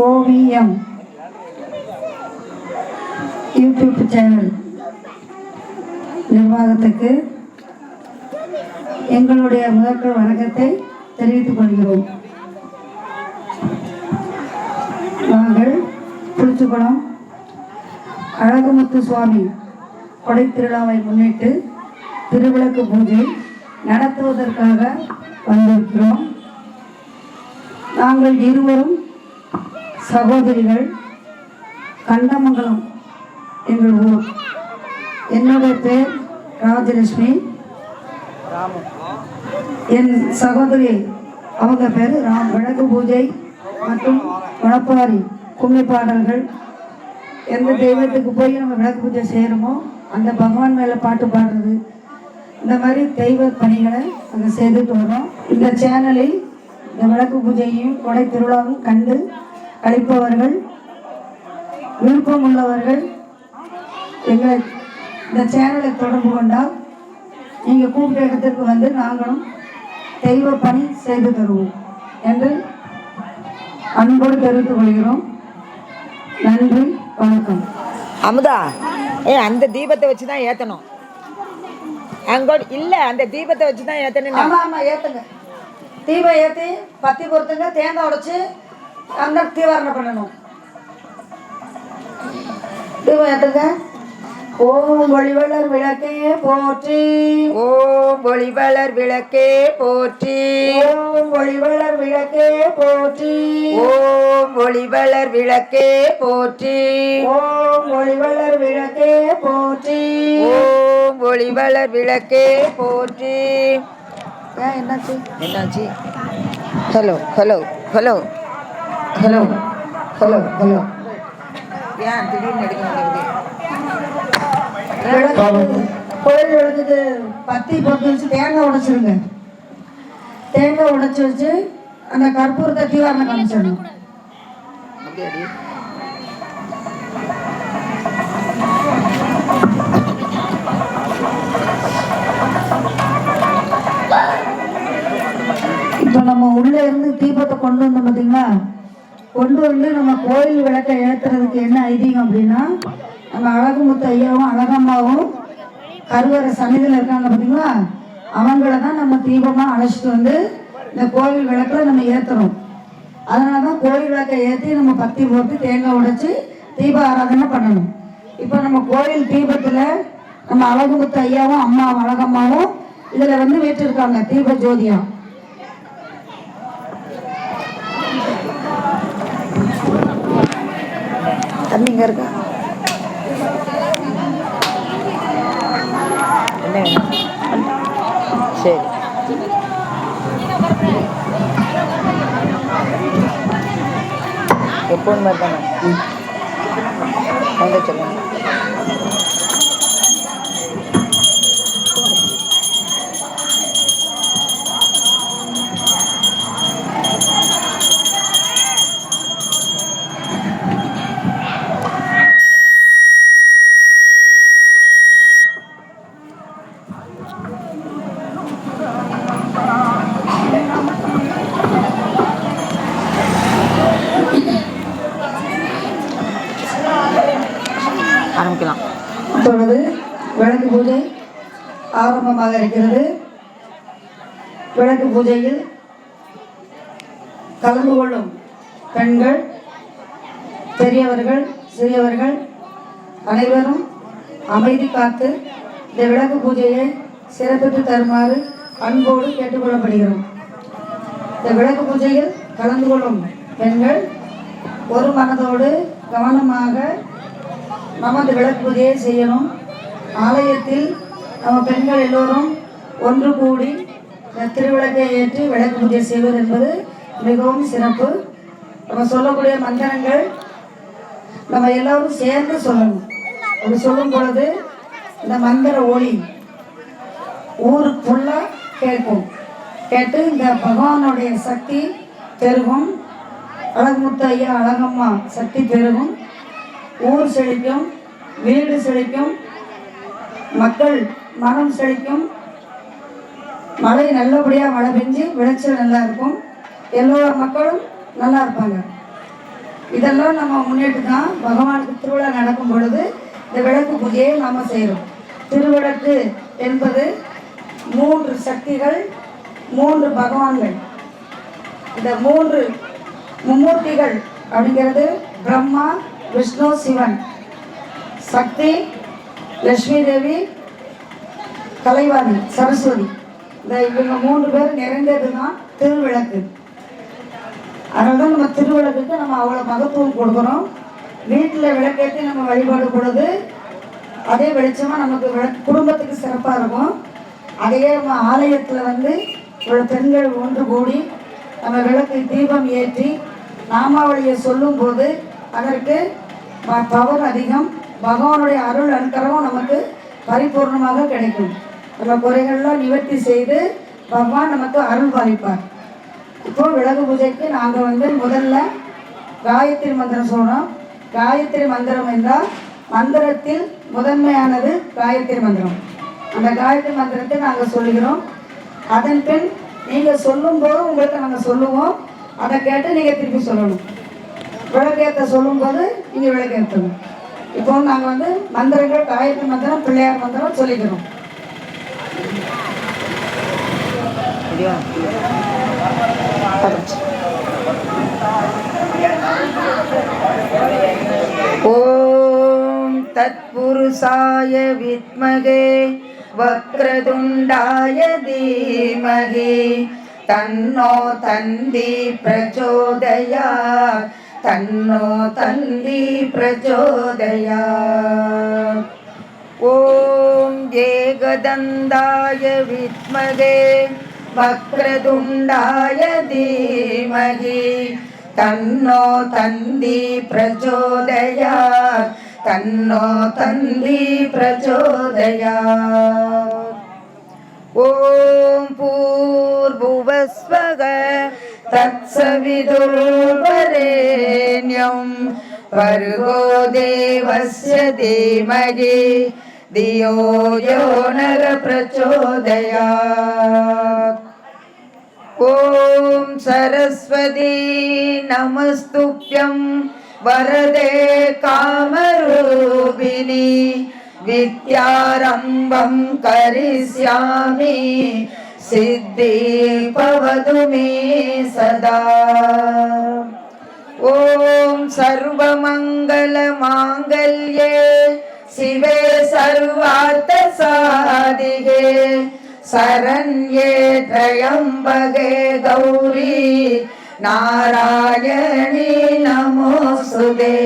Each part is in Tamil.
ஓவியம் யூடியூப் சேனல் நிர்வாகத்துக்கு எங்களுடைய முதற்கொள் வணக்கத்தை தெரிவித்துக் கொள்கிறோம். நாங்கள் புளிச்சுக்குளம் அழகுமுத்து சுவாமி கொடை திருவிழாவை முன்னிட்டு திருவிளக்கு பூஜை நடத்துவதற்காக வந்திருக்கிறோம். நாங்கள் இருவரும் சகோதரிகள். கண்டமங்கலம் எங்கள் ஊர். என்னுடைய பேர் ராஜலட்சுமி. என் சகோதரி அவங்க பேர் விளக்கு பூஜை மற்றும் வளப்பாரி கும்மி பாடல்கள். எந்த தெய்வத்துக்கு போய் நம்ம விளக்கு பூஜை செய்கிறோமோ அந்த பகவான் மேலே பாட்டு பாடுறது, இந்த மாதிரி தெய்வ பணிகளை நாங்கள் செய்துட்டு வரோம். இந்த சேனலில் இந்த விளக்கு பூஜையும் கொடை திருவிழாவும் கண்டு அளிப்பவர்கள், விருப்பம் உள்ளவர்கள் எங்களை இந்த சேனலை தொடர்பு கொண்டால் நீங்கள் கூப்பிட்ட இடத்திற்கு வந்து நாங்களும் தெய்வ பணி செய்து தருவோம் என்று அன்போடு தெரிவித்துக் கொள்கிறோம். நன்றி, வணக்கம். அமுதா, அந்த தீபத்தை வச்சு தான் ஏற்றணும். அங்கோடு இல்லை, அந்த தீபத்தை வச்சு தான் ஏற்றணும். ஆமாம், ஏற்றுங்க. தீபம் ஏற்றி பத்தி பொறுத்துங்க, தேங்காய் உடைச்சு அந்த தீவாரணம் பண்ணணும். தீபம் ஏற்றுங்க. ஓம் ஒளிவளர் விளக்கே போற்றி, ஓம் ஒளிவளர் விளக்கே போற்றி, ஓம் ஒளிவளர் விளக்கே போற்றி, ஓம் ஒளிவளர் விளக்கே போற்றி, ஓம் ஒளிவளர் விளக்கே போற்றி, ஓம் ஒளிவளர் விளக்கே போற்றி. என்னாச்சு என்னாச்சு? Hello hello hello hello hello hello. ஏன் திடீர்னு எடுக்க முடியுது? கோயில் விளக்குக்கு பத்தி பொறுத்து வச்சு தேங்காய் உடைச்சிருங்க. தேங்காய் உடைச்சி வச்சு அந்த கற்பூரத்தை தீவாரணம் காமிச்சிடணும். இப்போ நம்ம உள்ளே இருந்து தீபத்தை கொண்டு வந்தோம் பார்த்தீங்களா, கொண்டு வந்து நம்ம கோயில் விளக்கை ஏற்றுறதுக்கு என்ன ஐதீகம் அப்படின்னா, நம்ம அழகுமுத்து ஐயாவும் அழகம்மாவும் கருவறை சன்னிதியில் இருக்காங்க பார்த்தீங்களா, அவங்கள தான் நம்ம தீபமாக அழைச்சிட்டு வந்து இந்த கோயில் விளக்கில் நம்ம ஏற்றுறோம். அதனால தான் கோயில் விளக்கை ஏற்றி நம்ம பத்தி போட்டு தேங்காய் உடைச்சி தீப ஆராதனை பண்ணணும். இப்போ நம்ம கோயில் தீபத்தில் நம்ம அழகுமுத்து ஐயாவும் அம்மாவும் அழகம்மாவும் இதில் வந்து வீட்டிருக்காங்க தீப ஜோதியா. தண்ணிங்க இருக்கா? சரி, எப்போன்னு மாதிரி தானே வந்து சொல்லுங்க. ஆரம்பிக்கலாம். இப்பொழுது விளக்கு பூஜை ஆரம்பமாக இருக்கிறது. விளக்கு பூஜையில் கலந்து கொள்ளும் பெண்கள், பெரியவர்கள், சிறியவர்கள் அனைவரும் அமைதி காத்து இந்த விளக்கு பூஜையை சிறப்பித்து தருமாறு அன்போடு கேட்டுக்கொள்ளப்படுகிறோம். இந்த விளக்கு பூஜையில் கலந்து கொள்ளும் பெண்கள் ஒரு மனதோடு கவனமாக நமது விளக்கு பூஜையை செய்யணும். ஆலயத்தில் நம்ம பெண்கள் எல்லோரும் ஒன்று கூடி இந்த திருவிளக்கை ஏற்றி விளக்கு பூஜை செய்வது என்பது மிகவும் சிறப்பு. நம்ம சொல்லக்கூடிய மந்திரங்கள் நம்ம எல்லோரும் சேர்ந்து சொல்லணும். அப்படி சொல்லும் பொழுது இந்த மந்திர ஒளி ஊருக்கு ஃபுல்லாக கேட்கும். கேட்டு இந்த பகவானுடைய சக்தி பெருகும். அழகுமுத்து ஐயா அழகம்மா சக்தி பெருகும். ஊர் செழிக்கும், வீடு செழிக்கும், மக்கள் மனம் செழிக்கும். மழை நல்லபடியாக மழை பெஞ்சு விளைச்சல் நல்லா இருக்கும். எல்லோர மக்களும் நல்லா இருப்பாங்க. இதெல்லாம் நம்ம முன்னிட்டு தான் பகவானுக்கு திருவிழா நடக்கும் பொழுது இந்த விளக்கு பூஜையை நாம் செய்கிறோம். திருவிளக்கு என்பது 3 சக்திகள், 3 பகவான்கள். இந்த 3 மும்மூர்த்திகள் அப்படிங்கிறது பிரம்மா, விஷ்ணு, சிவன். சக்தி லட்சுமி தேவி, கலைவாணி, சரஸ்வதி. இவங்க 3 பேர் நிறைந்தது தான் திருவிளக்கு. அதனால தான் நம்ம திருவிளக்குக்கு நம்ம அவ்வளோ மகத்துவம் கொடுக்குறோம். வீட்டில் விளக்கேற்றி நம்ம வழிபாடு பொழுது அதே வெளிச்சமாக நமக்கு குடும்பத்துக்கு சிறப்பாக இருக்கும். அதையே நம்ம ஆலயத்தில் இவ்வளோ பெண்கள் ஒன்று கூடி நம்ம விளக்கு தீபம் ஏற்றி நாமாவளியை சொல்லும்போது அதற்கு பவர் அதிகம். பகவானுடைய அருள் அனுக்கிரகம் நமக்கு பரிபூர்ணமாக கிடைக்கும். நம்ம குறைகள்லாம் நிவர்த்தி செய்து பகவான் நமக்கு அருள் பாலிப்பார். இப்போ விளக்கு பூஜைக்கு நாங்கள் முதல்ல காயத்ரி மந்திரம் சொல்கிறோம். காயத்ரி மந்திரம் என்றால் மந்திரத்தில் முதன்மையானது காயத்ரி மந்திரம். அந்த காயத்ரி மந்திரத்தை நாங்கள் சொல்லுகிறோம். அதன் பின் நீங்கள் சொல்லும்போது உங்களுக்கு நாங்கள் சொல்லுவோம். அதை கேட்டு நீங்கள் திருப்பி சொல்லணும். விளக்கேற்ற சொல்லும்போது நீங்கள் விளக்கேற்றணும். இப்போ நாங்கள் மந்திரங்கள் காயத்ரி மந்திரம், பிள்ளையார் மந்திரம் சொல்லிக்கிறோம். ஓம் தத்புருஷாய வித்மகே வக்ரதுண்டாய தீமகி தன்னோ தந்தி பிரச்சோதயாத். தன்னோ தந்தி பிரச்சோதயாத். ஓம் ஏகதந்தாய வித்மகே வக்ரதுண்டாய தீமகி தன்னோ தந்தி பிரச்சோதயாத். தன்னோ தந்தி பிரச்சோதயாத். ஓம் பூர்புவஸ்வக தத்சவிதுர்வரேண்யம் பர்கோ தேவஸ்ய தீமகி தியோ யோ நர பிரச்சோதயாத். ஓம் சரஸ்வதி நமஸ்துப்யம் வரதே காமரூபிணி வித்யாரம்பம் கரிஷ்யாமி சித்தி பவது மே சதா. ஓம் சர்வமங்கல மாங்கல்யே சிவே சர்வார்த்த சாதிகே சரண்யே த்ரயம்பகே கௌரி நாராயணி நமோஸ்துதே.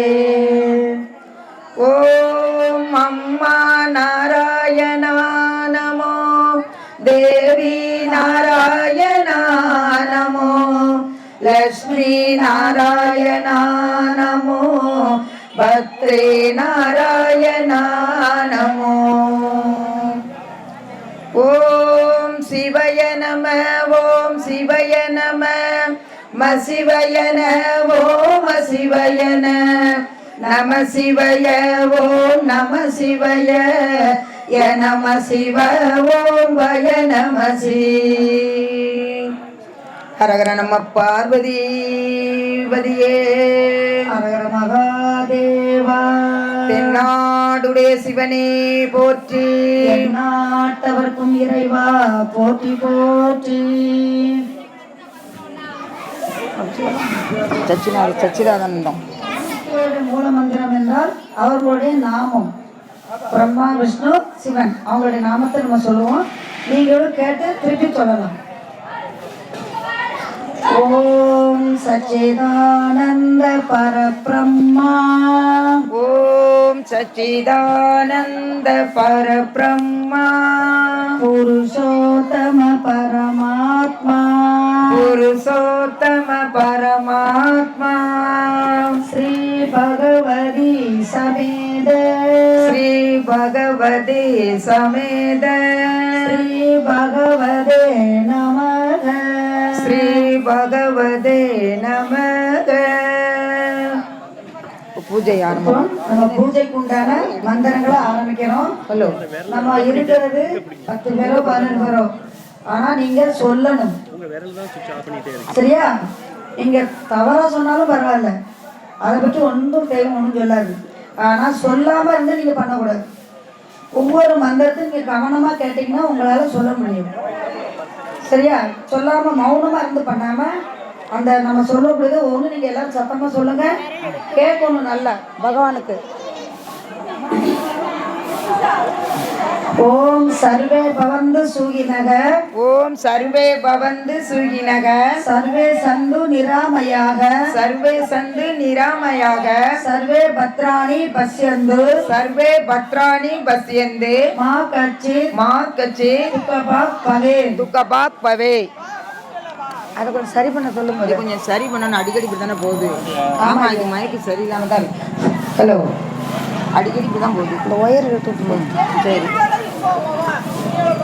ஓம் அம்மா நாராயணா நமோ, தேவி நாராயணா நமோ, லக்ஷ்மி நாராயணா நமோ, பத்ரே நாராயணா நமோ. ஓம் சிவய நம, ஓம் சிவய நம, மசிவய ஓம் சிவய நம சிவய, ஓம் நம சிவய, ய நம சிவ, ஓம் வய நம சி. ஹரஹர நம பார்வதி பதியே. ஹரஹர மகாதேவா. தென்னாடுடைய சிவனே போற்றி, நாட்டவர்க்கும் இறைவா போற்றி போற்றி. சச்சிதானந்தம் மூல மந்திரம் என்றால் அவர்களுடைய நாமம். பிரம்மா, விஷ்ணு, சிவன் அவங்களுடைய நாமத்தை நம்ம சொல்லுவோம். நீங்களும் கேட்டு திருப்பி சொல்லலாம். ஓம் சச்சிதானந்த பரபிரம்மா, ஓம் சச்சிதானந்த பரபிரம்மா, புருஷோத்தம பரமாத்மா, புருஷோத்தம பரமாத்மா, ஸ்ரீ பகவதி சமேத, ஸ்ரீ பகவதி சமேத, ஸ்ரீ பகவதே நமக, ஸ்ரீ பகவதே நமக. பூஜை ஆரம்பம். நம்ம பூஜைக்கு உண்டான மந்திரங்களை ஆரம்பிக்கிறோம். ஹலோ, நம்ம இருக்கிறது 10 பேரோ 12 பேரோ, ஆனா நீங்க சொல்லணும். சரியா? நீங்க தவறா சொன்னாலும் பரவாயில்ல, அதை பற்றி ஒன்றும் தெய்வம் ஒன்றும் சொல்லாது. ஆனால் சொல்லாமல் இருந்து நீங்கள் பண்ணக்கூடாது. ஒவ்வொரு மந்திரத்தையும் நீங்கள் கவனமாக கேட்டிங்கன்னா உங்களால் சொல்ல முடியும். சரியா? சொல்லாமல் மௌனமாக இருந்து பண்ணாமல் அந்த நம்ம சொல்லக்கூடியது ஒன்று நீங்கள் எல்லாரும் சத்தமாக சொல்லுங்கள், கேட்கணும் நல்லா பகவானுக்கு. ஓம் சர்வே பவந்து சுகினக, ஓம் சர்வே பவந்து சுகினக, சர்வே சந்து நிராமயாக, சர்வே சந்து நிராமயாக, சர்வே பத்ராணி பஷ்யந்து, சர்வே பத்ராணி பஸ்யந்து, மா கச்சி மா கச்சி துக்கபாக் பவே. துக்கபாக் பவே. அதை கொஞ்சம் சரி பண்ண சொல்லுங்க. இது கொஞ்சம் சரி பண்ணணும், அடிக்கடி இப்படி தானே போகுது. ஆமாம், இது மயக்கு சரியில்லாமல் தான் இருக்கு. ஹலோ, அடிக்கடி இப்படி தான் போகுது. இந்த ஒயர் எடுத்து சரி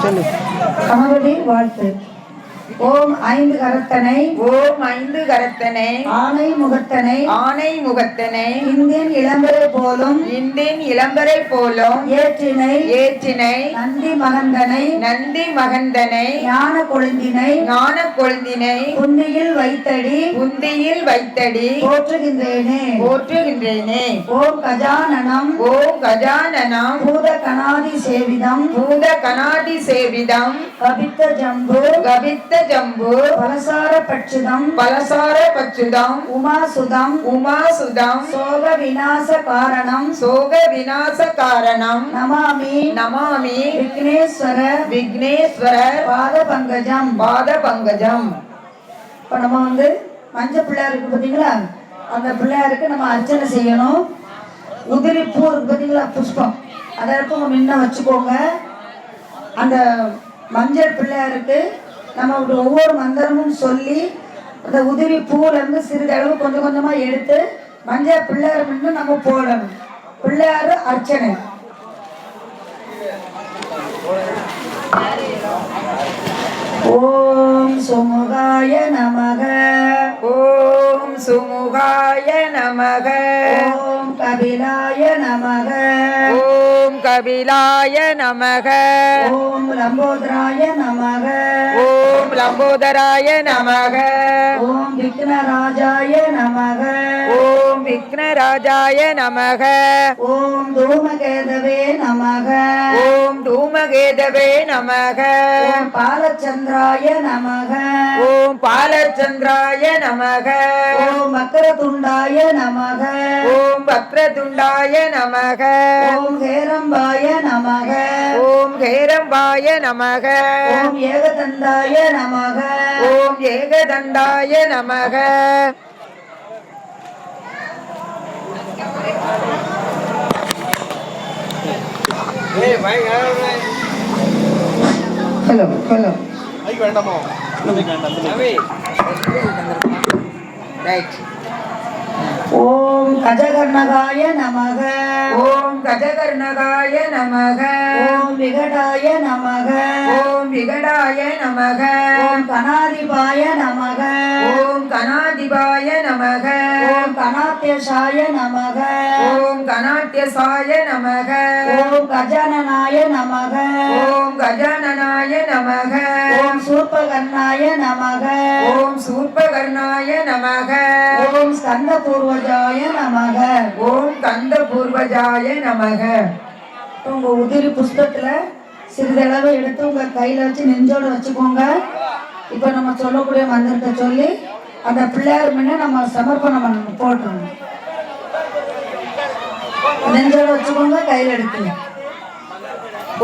சொல்லு. கணவதி வாழ்த்து. ஓம் ஐந்து கரத்தனை, ஓம் ஐந்து கரத்தனை, ஆனை முகத்தனை, ஆனை முகத்தனை, இந்தியன் இளம்பரை போலும், இந்தின் இளம்பரை போலும், ஏற்றினை ஏற்றினை, நந்தி மகந்தனை, நந்தி மகந்தனை, ஞான கொழுந்தினை, ஞான கொழுந்தினை, புந்தியில் வைத்தடி புந்தியில் வைத்தடி போற்றுகின்றேனே. போற்றுகின்றேனே. ஓம் கஜானனம், ஓம் கஜானனம், பூத கணாதி சேவிதம், பூத கணாதி சேவிதம், கபித்த ஜம்பு, கபித்த ஜம்பு, பலசார பட்சிதம், பலசார பச்சுதம், உமாசுதம், உமாசுதம், சோக விநாச காரணம், சோக விநாச காரணம், நமாமி நமாமி விக்னேஸ்வர விக்னேஸ்வரர் பாத பங்கஜம். பாத பங்கஜம். இப்போ நம்ம வந்து மஞ்சள் பிள்ளையார் இருக்கு பார்த்தீங்களா, அந்த பிள்ளையாருக்கு நம்ம அர்ச்சனை செய்யணும். உதிரி பூ இருக்கு பார்த்தீங்களா, புஷ்பம், அதை எடுத்து உங்க முன்ன வச்சுக்கோங்க. அந்த மஞ்சள் பிள்ளையாருக்கு நம்ம ஒவ்வொரு மந்திரமும் சொல்லி அந்த உதிரி பூவிலேருந்து சிறிதளவு கொஞ்சம் கொஞ்சமாக எடுத்து மஞ்சள் பிள்ளையார் முன்ன நம்ம போடணும். பிள்ளையார் அர்ச்சனை. ஓம் சுமுகாய நமக, ஓம் சுமுகாய நமக, ஓம் கபிலாய நமக, ஓம் கபிலாய நமக, ஓம் லம்போதராய நமக, ஓம் லம்போதராய நமக, ஓம் விக்னராஜாய நமக, ஓம் விக்னராஜாய நமக, ஓம் தூமகேதவே நமக, ஓம் தூமகேதவே நமக, ஓம் பாலச்சந்திராய நமக, ஓம் பாலச்சந்திராய நமக, ஓம் மக்கரதுண்டாய நமக, ஓம் வக்ரதுண்டாய நமக, ஓம் ஹேரம்பாய நமக, ஓம் ஹேரம்பாய நமக, ஓம் ஏகதந்தாய நமக, ஓம் ஏகதண்டாய நமக. Hello hello right. ஓம் கஜகர்ணகாய நமக, ஓம் கஜகர்ணகாய நமக, ஓம் விகடாய நமக, ஓம் விகடாய நமக, ஓம் கணாதிபாய நமக, ஓம் கணாதிபாய நமக, ஓம் கணாத்யசாய நமக, ஓம் கணாத்யசாய நமக, ஓம் கஜானனாய நமக, ஓம் கஜானனாய நமக, ஓம் சூர்பகர்ணாய நமக, ஓம் சூர்பகர்ணாய நமக, ஓம் ஸ்கந்த பூர்வஜாய நமக. ஓம் கந்த பூர்வஜாய நமக. உங்க உதிரி புஸ்தகத்துல சிறிதளவு எடுத்து உங்க கையில வச்சு நெஞ்சோட வச்சுக்கோங்க. இப்ப நம்ம சொல்லக்கூடிய மந்திரத்தை சொல்லி அந்த பிள்ளையார் முன்ன நம்ம சமர்ப்பணம் பண்ணணும், போட்டுருங்க. நெஞ்சோட வச்சுக்கோங்க, கையில எடுத்து.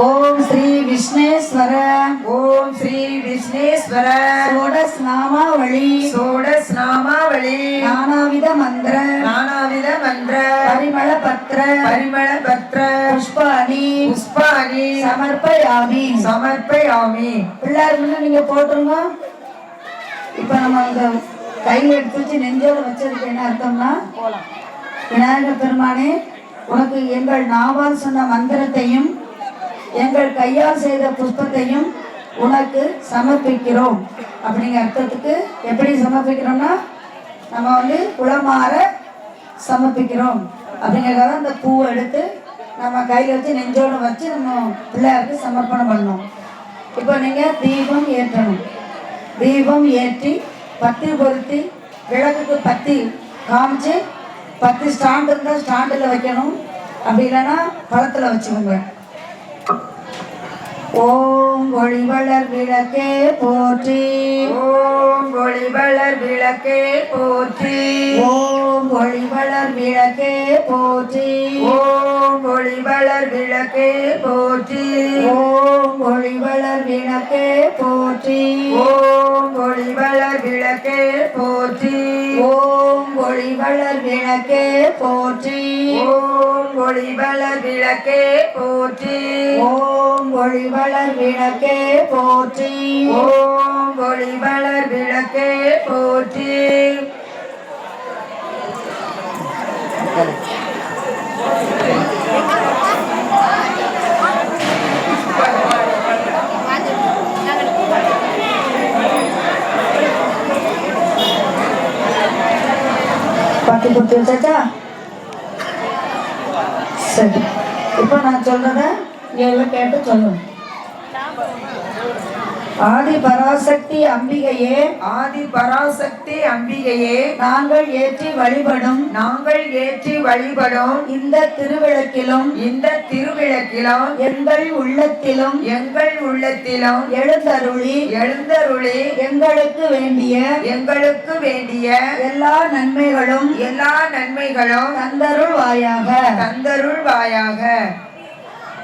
ஓம் ஸ்ரீ விஷ்ணேஸ்வர, ஓம் ஸ்ரீ விஷ்ணேஸ்வர, சோடஸ் நாமாவளி, சோடஸ் நாமாவளி, நானாவித மந்திர, நானாவித மந்திர, பரிமள பத்ர, பரிமள பத்ர, புஷ்பாணி, புஷ்பாணி சமர்ப்பயாமி. சமர்ப்பயாமி. பிள்ளையார் முன்ன நீங்க போட்டுருங்க. இப்ப நம்ம அந்த கையில் எடுத்து வச்சு நெஞ்சோட வச்சதுக்கு என்ன அர்த்தம்னா, விநாயகர் பெருமானே, உனக்கு எங்கள் நாவால் சொன்ன மந்திரத்தையும் எங்கள் கையால் செய்த புஷ்பத்தையும் உனக்கு சமர்ப்பிக்கிறோம் அப்படிங்கிற அர்த்தத்துக்கு. எப்படி சமர்ப்பிக்கிறோம்னா, நம்ம வந்து குளமாற சமர்ப்பிக்கிறோம் அப்படிங்கிறத அந்த பூவை எடுத்து நம்ம கையில் வச்சு நெஞ்சோடு வச்சு நம்ம பிள்ளையாருக்கு சமர்ப்பணம் பண்ணோம். இப்போ நீங்கள் தீபம் ஏற்றணும். தீபம் ஏற்றி பத்தி பொருத்தி விளக்குக்கு பத்தி காமிச்சு 10 ஸ்டாண்ட் இருந்தால் ஸ்டாண்டில் வைக்கணும், அப்படி இல்லைன்னா பழத்தில் வச்சுக்கோங்க. ஓம் ஒளிவளர் விளக்கே போற்றி, ஓம் ஒளிவளர் விளக்கே போற்றி, ஓம் ஒளிவளர் விளக்கே போற்றி, ஓம் ஒளிவளர் விளக்கே போற்றி, ஓம் ஒளிவளர் விளக்கே போற்றி, ஓம் ஒளிவளர் விளக்கே போற்றி, ஓம் ஒளிவளர் விளக்கே போற்றி, ஓம் ஒளிவளர் விளக்கே போற்றி, ஓம் ஒளிவளர் விளக்கே போற்றி, ஓம் ஒளிவளர் விளக்கே போற்றி. பத்து குத்தி வச்சாச்சா? சரி, இப்போ நான் சொல்றத எல்லாம் கேட்டு சொல்லணும். ஆதி பராசக்தி அம்பிகையே, ஆதி பராசக்தி அம்பிகையே, நாங்கள் ஏற்றி வழிபடும் நாங்கள் ஏற்றி வழிபடும் இந்த திருவிளக்கிலும் இந்த திருவிளக்கிலும் எங்கள் உள்ளத்திலும் எங்கள் உள்ளத்திலும் எழுந்தருளி எழுந்தருளி எங்களுக்கு வேண்டிய எங்களுக்கு வேண்டிய எல்லா நன்மைகளும் எல்லா நன்மைகளும் தந்தருள்வாயாக. தந்தருள்வாயாக.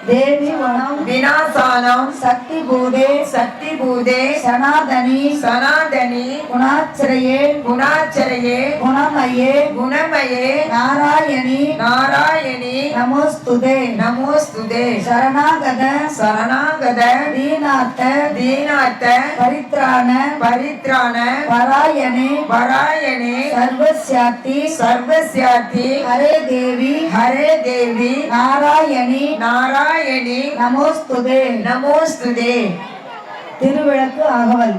தேவி வனம் விநாசானம் சக்தி பூதே சக்தி பூதே சனாதனி சனாதனி குணாச்சரையே குணாச்சரையே குணமயே குணமயே நாராயணி நாராயணி நமோஸ்துதே நமோஸ்துதே. சரணாகத சரணாகத தீனார்த்த தீனார்த்த பரித்ராண பரித்ராண பராயணே பராயணே சர்வஸ்யாத்தி சர்வஸ்யாதி ஹரே தேவி ஹரே தேவி நாராயணி நாராயணி நமோஸ்துதே. நமோஸ்துதே. திருவிளக்கு அகவல்.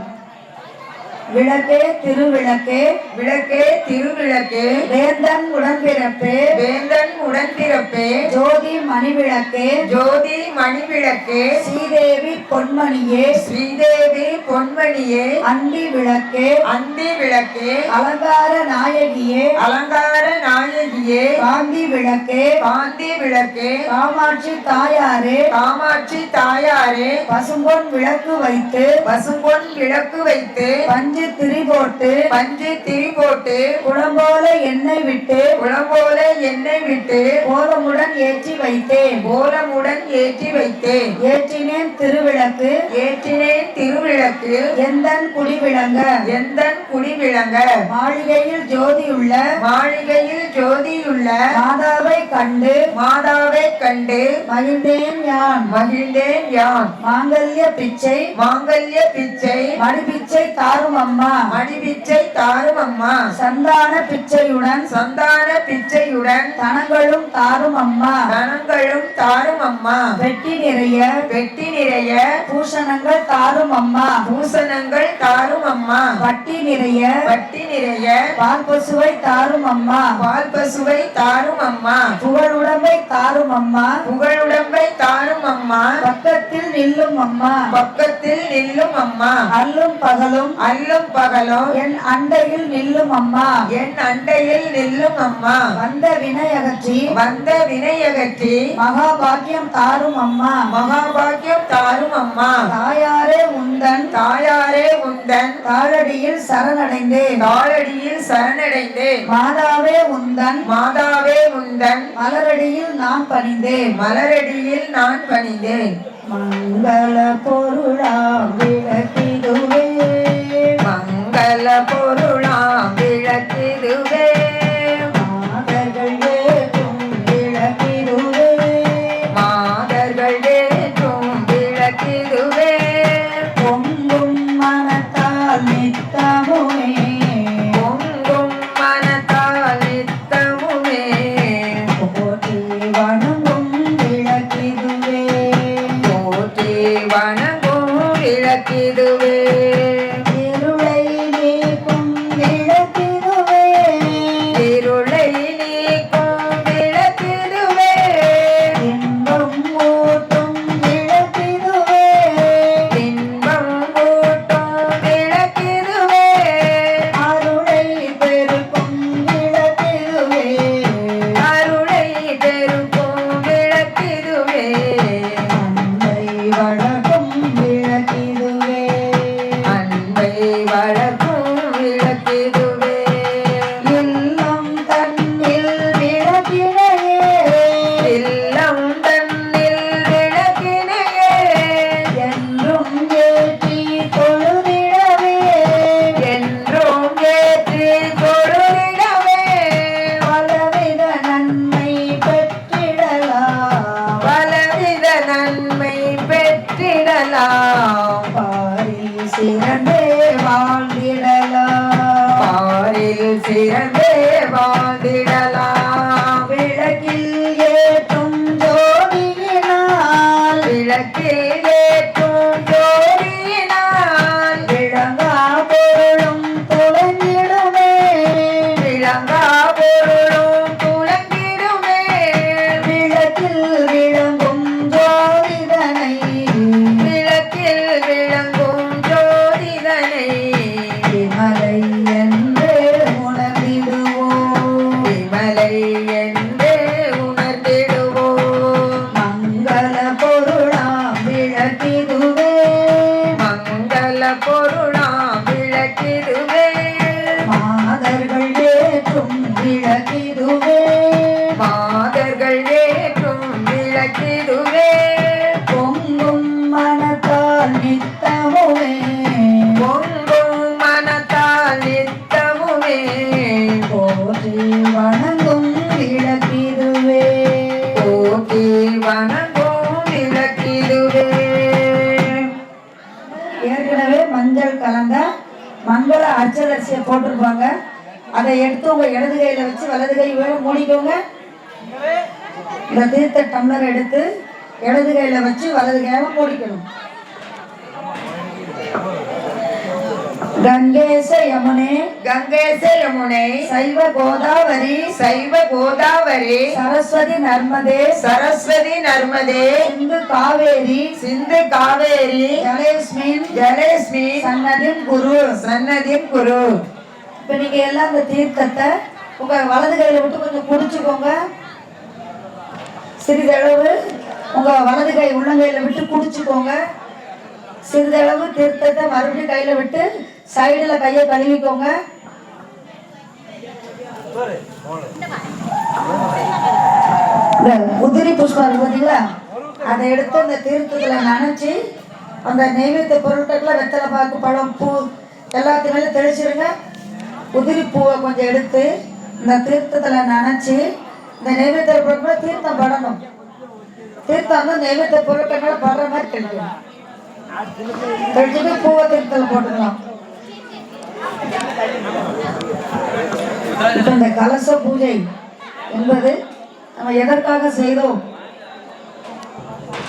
விளக்கே திருவிளக்கே விளக்கே திருவிளக்கே, வேந்தன் உடன்பிறப்பே வேந்தன் உடன்பிறப்பே, ஜோதி மணிவிளக்கே ஜோதி மணிவிளக்கே, ஸ்ரீதேவி பொன்மணியே ஸ்ரீதேவி பொன்மணியே, அந்தி விளக்கே அந்தி விளக்கே, அலங்கார நாயகியே அலங்கார நாயகியே, காந்தி விளக்கே காந்தி விளக்கே, காமாட்சி தாயாரே காமாட்சி தாயாரே, பசும்பொன் விளக்கு வைத்து பசும்பொன் விளக்கு வைத்து பஞ்சு திரி போட்டு பஞ்சு திரி போட்டு குளம்போல எண்ணெய் விட்டு குளம்போல எண்ணெய் விட்டு கோலமுடன் ஏற்றி வைத்தேன். கோலமுடன் ஏற்றி வைத்தேன். ஏற்றினேன் திருவிளக்கு ஏற்றினேன் திருவிளக்கு எந்தன் குடிவிளங்க எந்தன் குடி விளங்க. மாளிகையில் ஜோதியுள்ள மாளிகையில் ஜோதியுள்ள மாதாவை கண்டு மாதாவை கண்டு மகிழ்ந்தேன் யான். மகிழ்ந்தேன் யான். மாங்கல்ய பிச்சை மாங்கல்ய பிச்சை மடிபிச்சை தாரும் அம்மா. மடிபிச்சை தாரும் அம்மா. சந்தான பிச்சையுடன் சந்தான பிச்சையுடன் தனங்களும் தாரும் அம்மா. தனங்களும் தாரும் அம்மா. வெட்டி நிறைய வெட்டி நிறைய பூஷணங்கள் தாரும் அம்மா. பூசணங்கள் தாரும் அம்மா. வட்டி நிறைய வட்டி நிறைய பால் பசுவை தாரும் அம்மா. பால் பசுவை தாரும் அம்மா. புகழுடம்பை தாரும் அம்மா. புகழுடம்பை தாரும் அம்மா. பக்கத்தில் நில்லும் அம்மா. பக்கத்தில் நில்லும் அம்மா. அல்லும் பகலும் அல்லும் பகலும் என் அண்டையில் நில்லும் அம்மா. என் அண்டையில் நில்லும் அம்மா. வந்த வினையகற்றி வந்த வினையகற்றி மகாபாக்கியம் தாரும் அம்மா. மகாபாக்கியம் தாரும் அம்மா. தாயாரே உந்தன் தாயாரே உந்தன் தாளடியில் சரணடைந்தேன். தாளடியில் சரணடைந்தேன். மாதாவே உந்தன் மாதாவே உந்தன் மலரடியில் நான் பணிந்தேன். மலரடியில் நான் பணிந்தேன். மங்கள பொருளாம் விளக்கிதுவே மங்கள பொருளாம் விளக்கிதுவே மாதர்கள் ஏற்றும் விளக்கிதுவே மாதர்கள் ஏற்றும் விளக்கிதுவே பொங்கும் மனத்தால் நித்தமுமே பொங்கும் மனத்தால் நித்தமுமே போற்றி வணங்கும் விளக்கிதுவே போற்றி வணங்கும் விளக்கிதுவே விளக்கில் ஏற்றும் ஜோதியினால் விளக்கில் ஏற்றும் ஜோதியினால் விளங்கா பொருளும் துளங்கிடுமே விளங்கா பொருளும் துலங்கிடுமே விளக்கில் விளங்கும் ஜோதிதனை விளக்கில் விளங்கும் ஜோதிதனை விமலை என்று உணர்ந்திடுவோம் விமலை என்று உணர்ந்திடுவோம் மங்கள பொருளாம் விளக்கிடுவே மங்கள பொருளாம் விளக்கிடுவே மாதர்கள் ஏற்றும் விளக்கிடுவே மாதர்கள் ஏற்றும் விளக்கிடுவே பொங்கும் மனத்தால் நித்தமுமே பொங்கும் மனத்தால் நித்தமுமே போற்றி வணங்கும் விளக்கிடுவே போற்றி வணங்கும் விளக்கிடுவே ஏற்கனவே மஞ்சள் கலந்த மங்கள அர்ச்சதரிசியை போட்டிருப்பாங்க. அதை எடுத்து உங்க இடது கையில வச்சு வலது கை மூடிக்கோங்க. இந்த தீர்த்த டம்ளர் எடுத்து இடது கையில வச்சு வலது கையால மூடிக்கணும். கங்கேச யமுனே கங்கேச யமுனை சைவ கோதாவரி சைவ கோதாவரி சரஸ்வதி நர்மதே சரஸ்வதி நர்மதே சிந்து காவேரி சிந்து காவேரி ஜலேஸ்மின் ஜலேஸ்மி சன்னதின் குரு. சன்னதின் குரு. இப்ப நீங்க எல்லாம் இந்த தீர்த்தத்தை உங்க வலது கையில விட்டு கொஞ்சம் குடிச்சுக்கோங்க. சிறிதளவு உங்க வலது கை உள்ளங்கையில விட்டு குடிச்சுக்கோங்க. சிறிதளவு தீர்த்தத்தை மறுபடியும் கையில விட்டு சைடுல கையை கழுவிக்கோங்க. இந்த உதிரி புஷ்பம் இருக்கு பார்த்தீங்களா, அதை எடுத்து அந்த தீர்த்தத்துல நனைச்சி அந்த நெய்வேத்திய பொருட்களை வெத்தலை பாக்கு பழம் பூ எல்லாத்தையும் மேலே தெளிச்சிருங்க. உதிரி பூவை கொஞ்சம் எடுத்து இந்த தீர்த்தத்துல நனைச்சி இந்த நெய்வேத்திய பொருட்களை தீர்த்தம் படணும். தீர்த்தம் வந்து நெய்வேத்திய பொருட்களை படுற மாதிரி தெளிக்கணும். தெளிச்சுட்டு பூவை தீர்த்தத்தில் போட்டுக்கலாம். இப்ப இந்த கலச பூஜை என்பது நம்ம எதற்காக செய்தோம்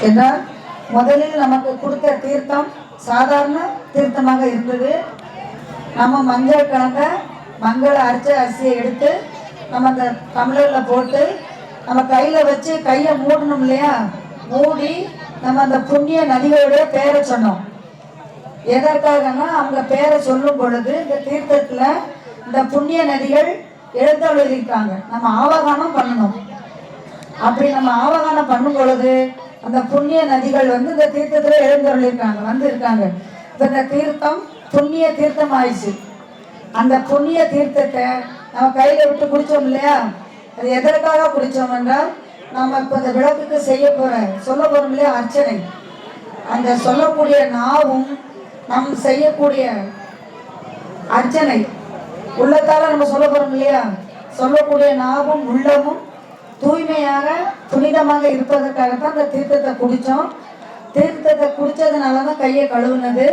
என்றால், முதலில் நமக்கு கொடுத்த தீர்த்தம் சாதாரண தீர்த்தமாக இருந்தது. நம்ம மஞ்சள் கலந்த மங்கள அரிசியை எடுத்து நம்ம அந்த டம்ளர்ல போட்டு நம்ம கையில வச்சு கையை மூடணும் இல்லையா, மூடி நம்ம அந்த புண்ணிய நதிகளுடைய பேரை சொன்னோம். எதற்காகனா அவங்க பேரை சொல்லும் பொழுது இந்த தீர்த்தத்துல இந்த புண்ணிய நதிகள் எழுந்தொழிருக்காங்க, நம்ம ஆவகானம் பண்ணணும். அப்படி நம்ம ஆவகானம் பண்ணும் பொழுது அந்த புண்ணிய நதிகள் வந்து இந்த தீர்த்தத்துல எழுந்தொழிருக்காங்க வந்திருக்காங்க. இப்ப இந்த தீர்த்தம் புண்ணிய தீர்த்தம் ஆயிடுச்சு. அந்த புண்ணிய தீர்த்தத்தை நம்ம கையில விட்டு குடிச்சோம் இல்லையா, அது எதற்காக குடிச்சோம் என்றால், நம்ம இப்ப இந்த விளக்குக்கு சொல்ல போறோம் இல்லையா அர்ச்சனை, அந்த சொல்லக்கூடிய நாவும் நம் செய்யக்கூடிய அர்ச்சனை உள்ளத்தால நம்ம சொல்ல போறோம் இல்லையா, சொல்லக்கூடிய நாவும் உள்ளமும் தூய்மையாக புனிதமாக இருப்பதற்காகத்தான் இந்த தீர்த்தத்தை குடிச்சோம். தீர்த்தத்தை குடிச்சதுனாலதான் கையை கழுவுனது.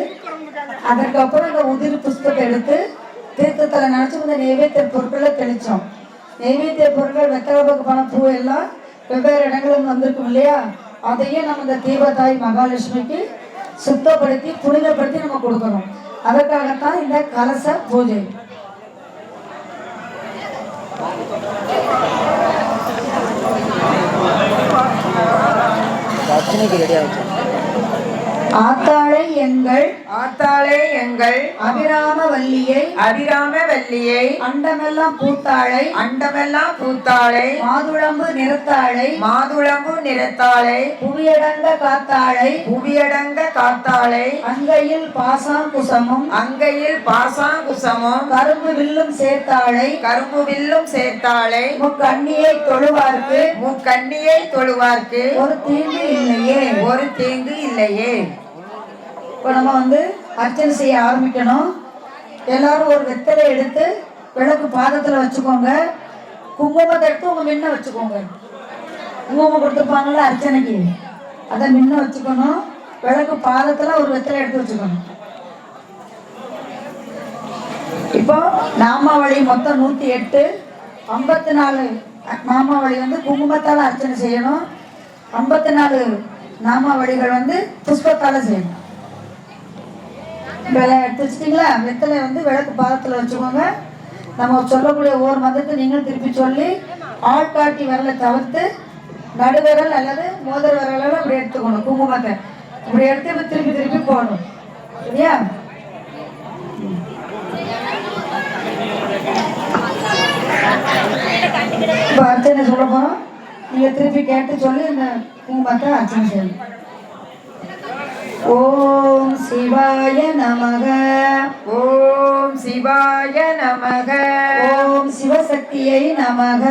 அதற்கப்புறம் இந்த உதிரி புஷ்பத்தை எடுத்து தீர்த்தத்துல நினைச்சு இந்த நெய்வேத்திய பொருட்களை தெளிச்சோம். நெய்வேத்திய பொருட்கள் வெத்தலைப்பாக்கு பணம் பூ எல்லாம் வெவ்வேறு இடங்களுக்கு வந்திருக்கும் இல்லையா, அதையும் நம்ம இந்த தீபத்தாய் மகாலட்சுமிக்கு சுத்தப்படுத்தி புனிதப்படுத்தி நம்ம கொடுக்கணும். அதற்காகத்தான் இந்த கலச பூஜை. ஆத்தாளை எங்கள் ஆத்தாளே எங்கள் அபிராம வல்லியை அபிராம வல்லியை அண்டமெல்லாம் பூத்தாளை அண்டமெல்லாம் பூத்தாளை மாதுளம்பு நிறத்தாளை மாதுளம்பு நிறத்தாளை புவியடங்க காத்தாளை புவியடங்க காத்தாளை அங்கையில் பாசாங்குசமும் அங்கையில் பாசாங்குசமும் கரும்பு வில்லும் சேர்த்தாளை கரும்பு வில்லும் சேர்த்தாளை முக்கண்ணியை தொழுவார்க்கு முக்கண்ணியை தொழுவார்க்கு ஒரு தீங்கு இல்லையே. ஒரு தீங்கு இல்லையே. இப்போ நம்ம வந்து அர்ச்சனை செய்ய ஆரம்பிக்கணும். எல்லாரும் ஒரு வெத்தலை எடுத்து விளக்கு பாதத்தில் வச்சுக்கோங்க. குங்குமத்தை எடுத்து உங்க முன்ன வச்சுக்கோங்க. குங்குமம் கொடுத்துருப்பாங்கல்ல அர்ச்சனைக்கு, அதை முன்ன வச்சுக்கணும். விளக்கு பாதத்தில் ஒரு வெத்தலை எடுத்து வச்சுக்கணும். இப்போ நாமாவளி மொத்தம் 108, 54 நாமாவளி வந்து குங்குமத்தால் அர்ச்சனை செய்யணும். 54 நாமாவளிகள் வந்து புஷ்பத்தால் செய்யணும். விலை எடுத்து வச்சுட்டிங்களா? வெத்தலை வந்து விளக்கு பாதத்தில் வச்சுக்கோங்க. நம்ம சொல்லக்கூடிய ஒவ்வொரு மதத்தை நீங்களும் திருப்பி சொல்லி ஆள்காட்டி விரலை தவிர்த்து நடுவிரல் அல்லது மோதிர விரலால் அப்படி எடுத்துக்கணும். குங்குமத்தை இப்படி எடுத்து திருப்பி திருப்பி போடணும். சரியா? இப்போ அர்ச்சனை சொல்ல போகிறோம். நீங்கள் திருப்பி கேட்டு சொல்லி இந்த குங்குமத்தை அர்ச்சனை செய்யணும். ஓம் சிவாய நமக. ஓம் சிவாய நமக. ஓம் சிவசக்தியை நமக.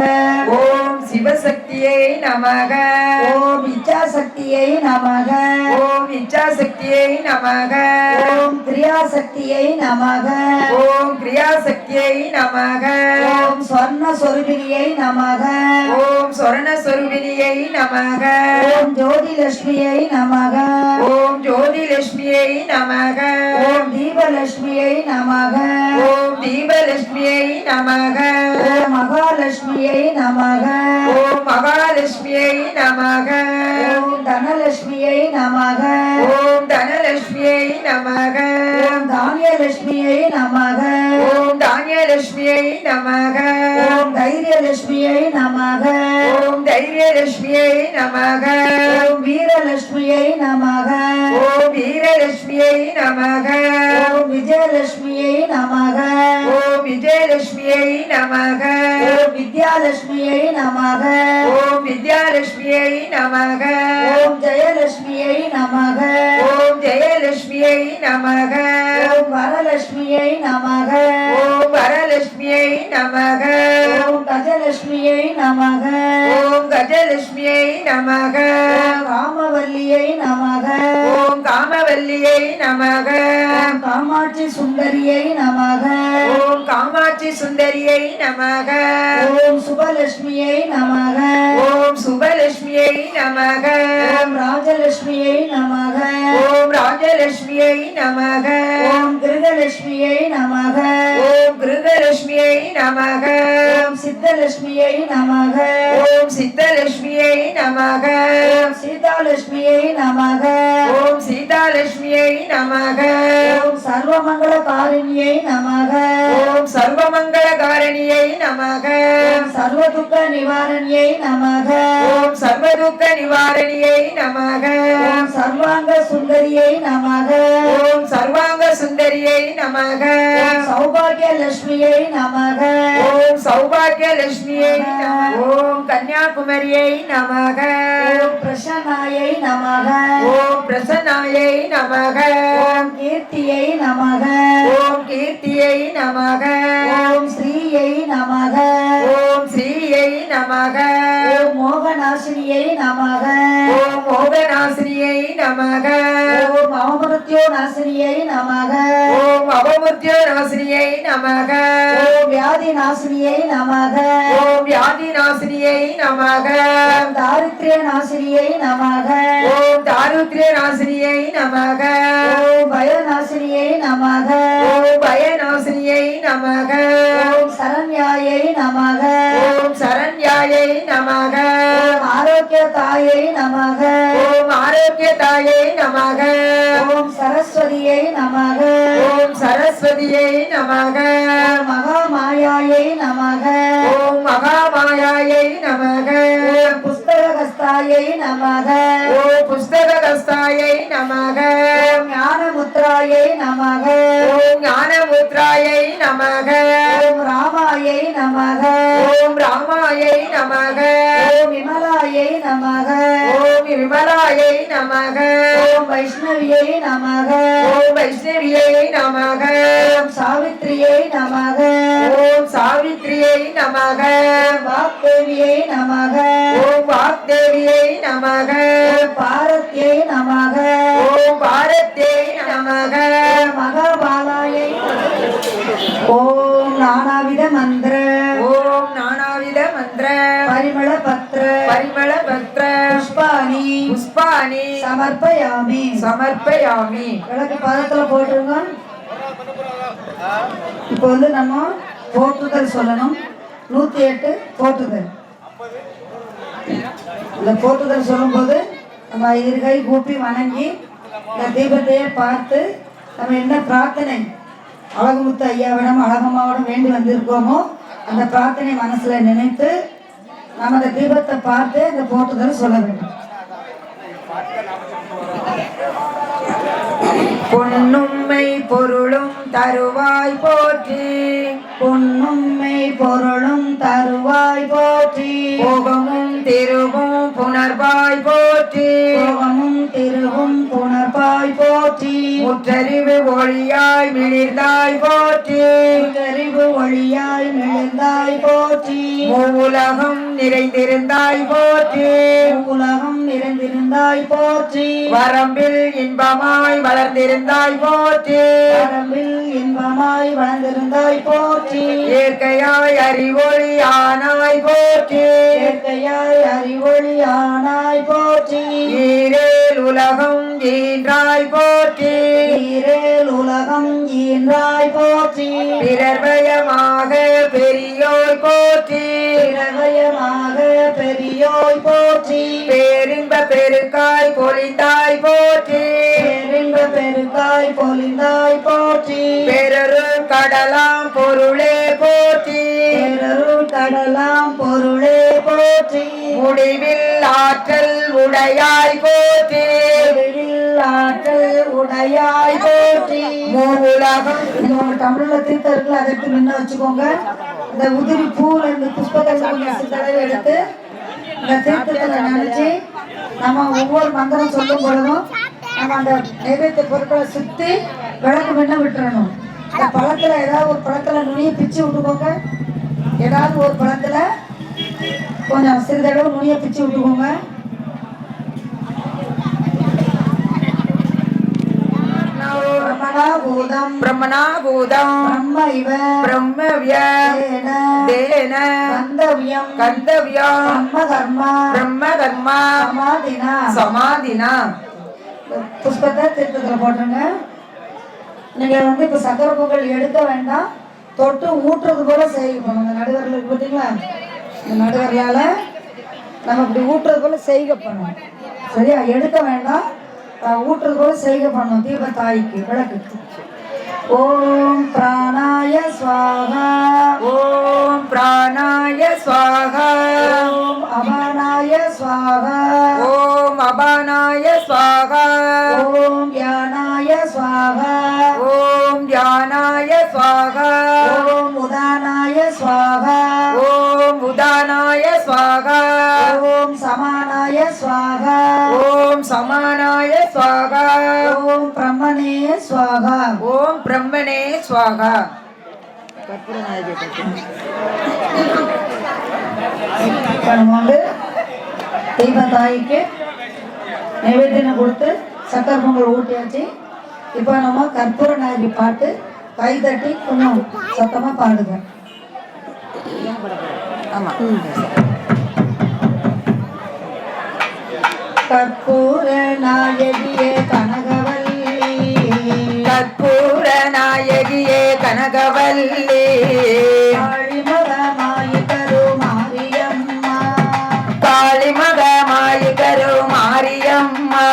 ஓம் சிவசக்தியை நமக. ஓம் இச்சாசக்தியை நமக. ஓம் இச்சாசக்தியை நமக. ஓம் கிரியாசக்தியை நமக. ஓம் கிரியாசக்தியை நமக. ஓம் ஸ்வர்ண சொருபினியை நமக. ஓம் சொர்ணஸ்வரூபிணியை நமக. ஓம் ஜோதிலட்சுமியை நமக. ஓம் ஜோதிலட்சுமியை நமக. ஓம் தீபலட்சுமியை நமக. ஓம் தீபலட்சுமியை நமக. ஓம் மகாலட்சுமியை நமக. ஓம் மகாலட்சுமியை நமக. ஓம் தனலட்சுமியை நமக. ஓம் தனலட்சுமியை நமக. ஓம் தானியலட்சுமியை நமக. ஓம் தானியலட்சுமியை நமக. ஓம் தைரியலட்சுமியை நமக. ஓம் தைரியலட்சுமியை நமக. ஓம் வீரலட்சுமியை நமக. ஓம் வீரலட்சுமியை நமக. ஓம் விஜயலட்சுமியை நமக. ஓம் விஜயலட்சுமியை நமக. ஓம் வித்யாலட்சுமியை நமக. ஓம் வித்யாலட்சுமியை நமக. ஓம் ஜெயலட்சுமியை நமக. ஓம் ஜெயலட்சுமியை நமக. ஓம் வரலட்சுமியை நமக. ஓம் வரலட்சுமியை நமக. ஓம் கஜலட்சுமியை நமக. ஓம் கஜலட்சுமியை நமக. ஓம் ராமவல்லியை நமக. ஓம் காமவல்லியை நமக. ஓம் காமாட்சி சுந்தரியை நமக. ஓம் காமாட்சி சுந்தரியை நமக. ஓம் சுபலட்சுமியை நமக. ஓம் சுபலட்சுமியை நமக. ஓம் ராஜலட்சுமியை நமக. ஓம் ராஜலட்சுமியை நமக. ஓம் கிருகலட்சுமியை நமக. ஓம் கிருகலட்சுமியை நமக. ஓம் சித்தலட்சுமியை நமக. ஓம் சித்தலட்சுமியை நமக. ஓம் சீதாலட்சுமியை நமக. ஓம் சீதாலட்சுமியை நமக. ஓம் சர்வமங்கள காரிணியை நமக. ஓம் சர்வமங்களகாரணியை நமக. ஓம் சர்வதுக்க நிவாரணியை நமக. ஓம் சர்வதுக்க நிவாரணியை நமக. ஓம் சர்வாங்க சுந்தரியை நமக. ஓம் சர்வாங்க சுந்தரியை நமக. ஓம் சௌபாகிய லட்சுமியை நமக. ஓம் சௌபாகிய லட்சுமியை நமக. ஓம் கன்னியாகுமரியை நமக. ஓம் பிரசன்னாயை நமக. ஓம் பிரசன்னாயை நமக. ஓம் கீர்த்தியை நமக. ஓம் கீர்த்தியை நமக. ஓம் ஸ்ரீயை நமக. ஓம் ஸ்ரீயை நமக. ஓம் மோகநாசினியை நமக. ஓம் மோகநாசினியை நமக. ஓம் அவமருத்யோ நாசினியை நமக. ஓம் அவமுத்யோ நாசினியை நமக. ஓம் வியாதி நாசினியை நமக. ஓம் வியாதி நாசினியை நமக. ஓம் தாரித்ரிய நாசினியை நமக. ஓம் தாருத்ரிய நாசினியை நமக. ஓம் பயநாசினியை நமக. ஓம் பயநாசினியை நமக. ஓம் சரண்யாயை நமக. ஓம் சரண்யாயை நமக. ஓம் ஆரோக்கிய தாயை நமக. ஓம் ஆரோக்கிய தாயை நமக. ஓம் சரஸ்வதியை நமக. ஓம் சரஸ்வதியை நமக. ஓம் மகாமாயாயை நமக. ஓம் மகாமாயாயை நமக. ஓம் புஸ்தகஸ்தாயை நமக. ஓம் புஸ்தகஸ்தாயை நமக. ஓம் ஞானமுத்ராயை நமக. ஓம் ஞானமுத்ராயை நமக. ஓம் ராமாயை நமக. ஓம் ராமாயை நமக. ஓம் விமலாயை நமக. ஓம் விமலாயை நமக. ஓம் வைஷ்ணவியை நமக. ஓம் வைஷ்ணவியை நமக. ஓம் சாவித்ரியை நமக. ஓம் சாவித்ரியை நமக. ஓம் வாக்தேவியை நமக. ஓம் வாக்தேவியை நமக. ஓம் பாரத்யை நமக. ஓம் பாரத்யை நமக. ஓம் மகாபாலாயை ஓம் நானாவித மந்திர ஓம் நானாவித மந்திர பரிமள பத்ர பரிமள பத்ர புஷ்பாணி புஷ்பாணி சமர்ப்பயாமி. சமர்ப்பயாமி. விளக்கு பதத்துல போட்டுருங்க. இப்போ வந்து நம்ம போற்றுதல் சொல்லணும். 108 போற்றுதல். இந்த போட்டுதல் சொல்லும்போது நம்ம இருகை கூப்பி வணங்கி இந்த தீபத்தையே பார்த்து நம்ம என்ன பிரார்த்தனை அழகுமுத்து ஐயாவிடம் அழகம்மாவிடம் வேண்டி வந்திருக்கோமோ அந்த பிரார்த்தனை மனசுல நினைத்து நம்ம அந்த தீபத்தை பார்த்து இந்த போட்டுதல் சொல்ல வேண்டும். பொன்னும்மை பொருளும் தருவாய் போற்றி, பொன்னும்மை பொருளும் தருவாய் போற்றி, போகமும் திருவும் புணர்வாய் போற்றி, போகமும் திருவும் புணர்வாய் போற்றி, முற்றறிவு ஒளியாய் மிளிர்ந்தாய் போற்றி, அறிவு ஒளியாய் மிளிர்ந்தாய் போற்றி, மூவுலகம் நிறைந்திருந்தாய் போற்றி, உலகம் நிறைந்திருந்தாய் போற்றி, வரம்பில் இன்பமாய் வளர்ந்திருந்தாய் போற்றி, வரம்பில் இன்பமாய் வளர்ந்திருந்தாய் போற்றி, இயற்கையாய் அறிவொளி ஆனாய் போற்றி, இயற்கையாய் அறிவொளி ஆனாய் போற்றி, ஈரேல் உலகம் ஈன்றாய் போற்றி, ஈரேல் உலகம் ஈன்றாய் போற்றி, பிறர்வயமாக பெரியோய் போற்றி, பிரபயமாக பெரியோய் போற்றி, பேரின்ப பெருக்காய் பொழிந்தாய் போற்றி, பேரின்ப பெருக்காய் பொலிந்தாய் போற்றி, பெரரு கடலாம் பொருளே போற்றி, பேரருள் கடலாம் பொருளே போற்றி, முடிவில் ஆற்றல் உடையாய் போற்றி, முடிவில் ஆற்றல் உடையாய் போற்றி. மூவுலகம் இது உங்க தமிழ்ல தீர்த்தம் இருக்குல்ல, அதை எடுத்து முன்ன வச்சுக்கோங்க. இந்த உதிரி பூல இந்த புஷ்பத்தை கொஞ்சம் தடவை எடுத்து இந்த தீர்த்தத்துல நினைச்சு நம்ம ஒவ்வொரு மந்திரம் சொல்லும் பொழுதும் நம்ம அந்த நைவேத்திய பொருட்களை சுத்தி விளக்கு முன்ன விட்டுறணும். இந்த பழத்துல ஏதாவது ஒரு பழத்துல நுனியை பிச்சு விட்டுக்கோங்க. ஏதாவது ஒரு பழத்துல கொஞ்சம் சிறிதளவு நுனியை பிச்சு விட்டுக்கோங்க. பிரம்மணாபூதம் பிரம்மணாபூதம் பிரம்ம இவ பிரம்மவ்ய தேன தேன கந்தவியம் கந்தவ்யம் பிரம்ம கர்மா பிரம்ம கர்மா சமாதினா. சமாதினா. புஷ்பத்தை தீர்த்தத்துல போட்டுருங்க. நீங்க வந்து இப்ப சக்கரை பொங்கல் எடுக்க வேண்டாம், தொட்டு ஊட்டுறது போல செய்யணும். இந்த நடுவரில் இருக்கு பார்த்தீங்களா, இந்த நடுவரியால நம்ம இப்படி ஊட்டுறது போல செய்க பண்ணணும். சரியா? எடுக்க வேண்டாம், ஊட்டுறது போல செய்க பண்ணணும். தீப தாய்க்கு விளக்கு. ஓம் பிராணாய ஸ்வாஹா, ஓம் பிராணாய ஸ்வாஹா, ஓம் அபானாய ஸ்வாஹா, ஓம் அபானாய ஸ்வாஹா, ஓம் தியானாய ஸ்வாஹா, ஓம் தியானாய ஸ்வாஹா, ஓம் உதானாய ஸ்வாஹா, ஓம் உதானாய ஸ்வாஹா, ஓம் சமானாய ஸ்வாஹா, ஓம் சமானாய ஸ்வாஹா, ஓம் பிரம்மணே ஸ்வாஹா. ஓம் பிரம்மணே ஸ்வாஹா. இப்ப நம்ம வந்து தெய்வ தாய்க்கு நைவேத்தியம் கொடுத்து சக்கரை பொங்கல் ஊட்டியாச்சு. இப்போ நம்ம கற்பூர நாயகி பாட்டு கை தட்டி கொஞ்சம் சத்தமா பாடுங்க. ஆமா. கற்பூர நாயகியே கனகவல்லி, கற்பூர நாயகியே கனகவல்லி, காளிமகமாயி கருமாரியம்மா, காளிமகமாயி கருமாரியம்மா,